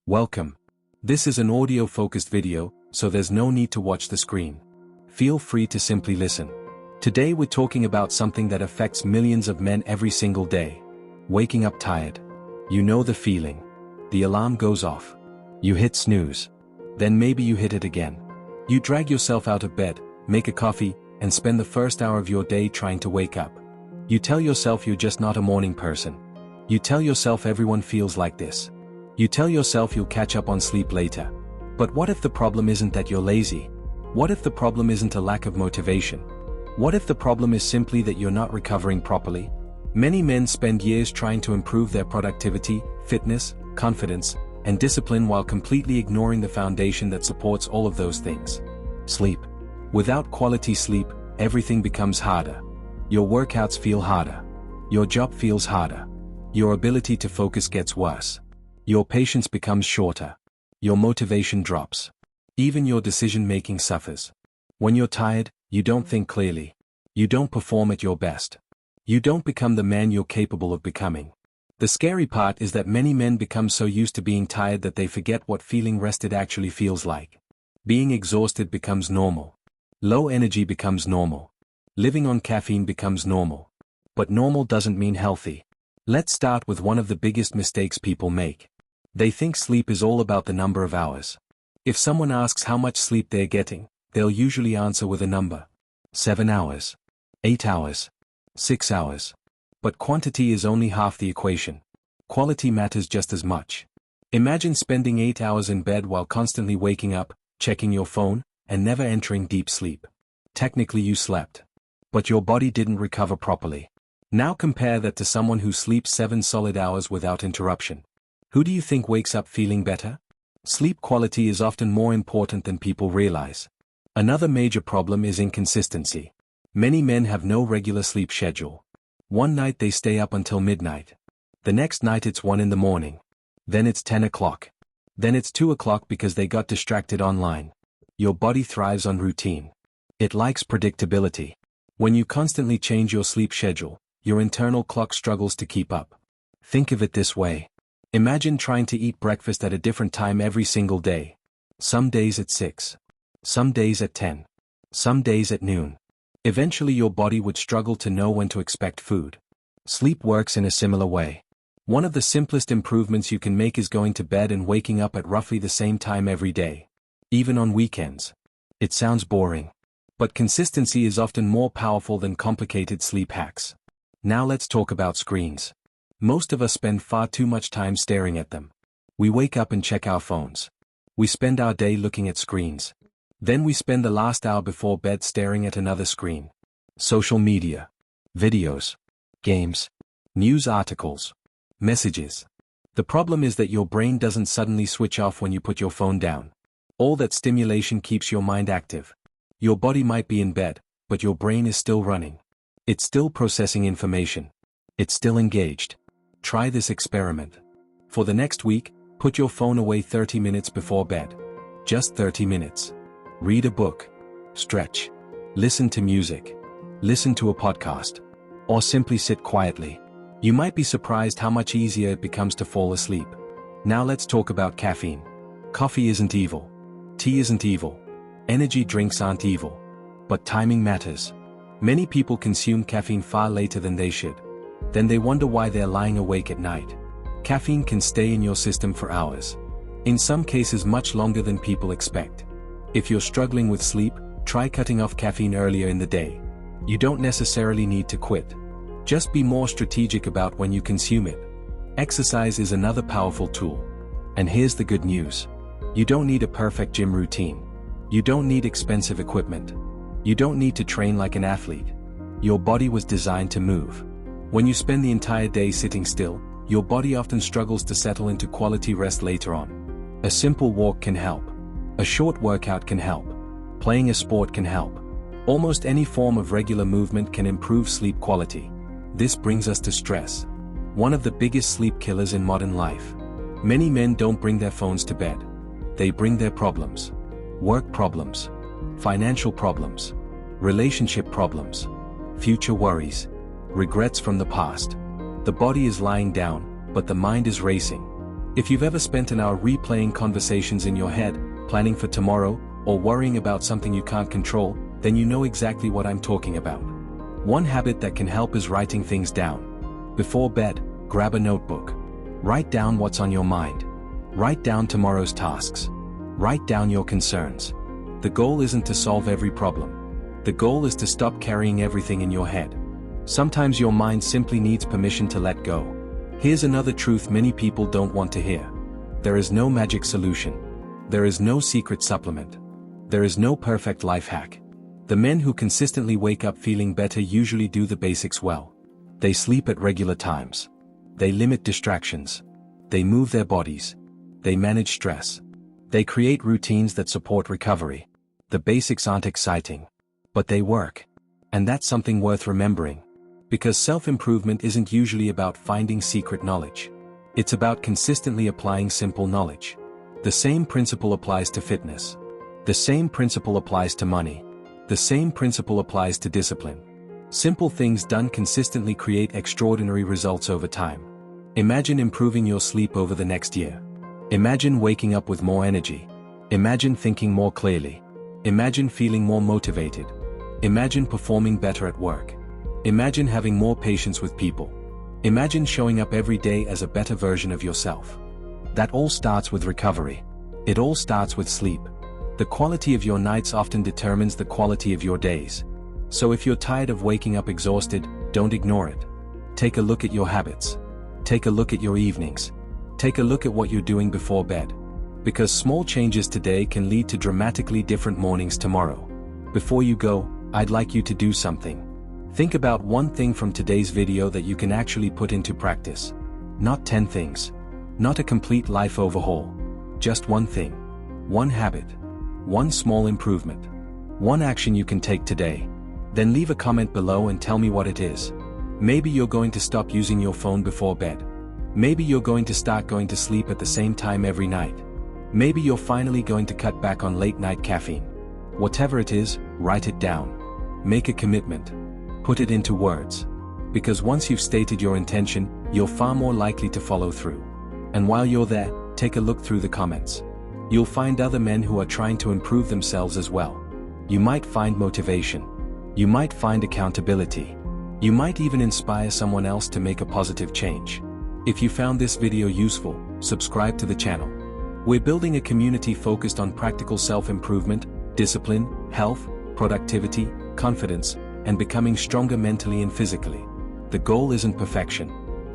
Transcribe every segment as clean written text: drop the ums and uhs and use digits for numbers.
Welcome. This is an audio-focused video, so there's no need to watch the screen. Feel free to simply listen. Today we're talking about something that affects millions of men every single day. Waking up tired. You know the feeling. The alarm goes off. You hit snooze. Then maybe you hit it again. You drag yourself out of bed, make a coffee, and spend the first hour of your day trying to wake up. You tell yourself you're just not a morning person. You tell yourself everyone feels like this. You tell yourself you'll catch up on sleep later. But what if the problem isn't that you're lazy? What if the problem isn't a lack of motivation? What if the problem is simply that you're not recovering properly? Many men spend years trying to improve their productivity, fitness, confidence, and discipline while completely ignoring the foundation that supports all of those things. Sleep. Without quality sleep, everything becomes harder. Your workouts feel harder. Your job feels harder. Your ability to focus gets worse. Your patience becomes shorter. Your motivation drops. Even your decision-making suffers. When you're tired, you don't think clearly. You don't perform at your best. You don't become the man you're capable of becoming. The scary part is that many men become so used to being tired that they forget what feeling rested actually feels like. Being exhausted becomes normal. Low energy becomes normal. Living on caffeine becomes normal. But normal doesn't mean healthy. Let's start with one of the biggest mistakes people make. They think sleep is all about the number of hours. If someone asks how much sleep they're getting, they'll usually answer with a number. 7 hours. 8 hours. 6 hours. But quantity is only half the equation. Quality matters just as much. Imagine spending 8 hours in bed while constantly waking up, checking your phone, and never entering deep sleep. Technically you slept. But your body didn't recover properly. Now compare that to someone who sleeps 7 solid hours without interruption. Who do you think wakes up feeling better? Sleep quality is often more important than people realize. Another major problem is inconsistency. Many men have no regular sleep schedule. One night they stay up until midnight. The next night it's 1 in the morning. Then it's 10 o'clock. Then it's 2 o'clock because they got distracted online. Your body thrives on routine. It likes predictability. When you constantly change your sleep schedule, your internal clock struggles to keep up. Think of it this way. Imagine trying to eat breakfast at a different time every single day. Some days at 6. Some days at 10. Some days at noon. Eventually your body would struggle to know when to expect food. Sleep works in a similar way. One of the simplest improvements you can make is going to bed and waking up at roughly the same time every day. Even on weekends. It sounds boring. But consistency is often more powerful than complicated sleep hacks. Now let's talk about screens. Most of us spend far too much time staring at them. We wake up and check our phones. We spend our day looking at screens. Then we spend the last hour before bed staring at another screen. Social media. Videos. Games. News articles. Messages. The problem is that your brain doesn't suddenly switch off when you put your phone down. All that stimulation keeps your mind active. Your body might be in bed, but your brain is still running. It's still processing information. It's still engaged. Try this experiment. For the next week, put your phone away 30 minutes before bed. Just 30 minutes. Read a book. Stretch. Listen to music. Listen to a podcast. Or simply sit quietly. You might be surprised how much easier it becomes to fall asleep. Now let's talk about caffeine. Coffee isn't evil. Tea isn't evil. Energy drinks aren't evil. But timing matters. Many people consume caffeine far later than they should. Then they wonder why they're lying awake at night. Caffeine can stay in your system for hours. In some cases much longer than people expect. If you're struggling with sleep, try cutting off caffeine earlier in the day. You don't necessarily need to quit. Just be more strategic about when you consume it. Exercise is another powerful tool. And here's the good news. You don't need a perfect gym routine. You don't need expensive equipment. You don't need to train like an athlete. Your body was designed to move. When you spend the entire day sitting still, your body often struggles to settle into quality rest later on. A simple walk can help. A short workout can help. Playing a sport can help. Almost any form of regular movement can improve sleep quality. This brings us to stress. One of the biggest sleep killers in modern life. Many men don't bring their phones to bed. They bring their problems. Work problems. Financial problems. Relationship problems. Future worries. Regrets from the past. The body is lying down, but the mind is racing. If you've ever spent an hour replaying conversations in your head, planning for tomorrow, or worrying about something you can't control, then you know exactly what I'm talking about. One habit that can help is writing things down. Before bed, grab a notebook. Write down what's on your mind. Write down tomorrow's tasks. Write down your concerns. The goal isn't to solve every problem. The goal is to stop carrying everything in your head. Sometimes your mind simply needs permission to let go. Here's another truth many people don't want to hear. There is no magic solution. There is no secret supplement. There is no perfect life hack. The men who consistently wake up feeling better usually do the basics well. They sleep at regular times. They limit distractions. They move their bodies. They manage stress. They create routines that support recovery. The basics aren't exciting, but they work. And that's something worth remembering. Because self-improvement isn't usually about finding secret knowledge. It's about consistently applying simple knowledge. The same principle applies to fitness. The same principle applies to money. The same principle applies to discipline. Simple things done consistently create extraordinary results over time. Imagine improving your sleep over the next year. Imagine waking up with more energy. Imagine thinking more clearly. Imagine feeling more motivated. Imagine performing better at work. Imagine having more patience with people. Imagine showing up every day as a better version of yourself. That all starts with recovery. It all starts with sleep. The quality of your nights often determines the quality of your days. So if you're tired of waking up exhausted, don't ignore it. Take a look at your habits. Take a look at your evenings. Take a look at what you're doing before bed. Because small changes today can lead to dramatically different mornings tomorrow. Before you go, I'd like you to do something. Think about one thing from today's video that you can actually put into practice. Not 10 things. Not a complete life overhaul. Just one thing. One habit. One small improvement. One action you can take today. Then leave a comment below and tell me what it is. Maybe you're going to stop using your phone before bed. Maybe you're going to start going to sleep at the same time every night. Maybe you're finally going to cut back on late-night caffeine. Whatever it is, write it down. Make a commitment. Put it into words. Because once you've stated your intention, you're far more likely to follow through. And while you're there, take a look through the comments. You'll find other men who are trying to improve themselves as well. You might find motivation. You might find accountability. You might even inspire someone else to make a positive change. If you found this video useful, subscribe to the channel. We're building a community focused on practical self-improvement, discipline, health, productivity, confidence, and becoming stronger mentally and physically. The goal isn't perfection.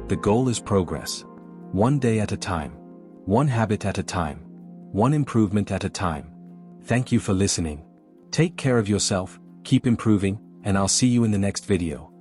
The goal is progress. One day at a time. One habit at a time. One improvement at a time. Thank you for listening. Take care of yourself, keep improving, and I'll see you in the next video.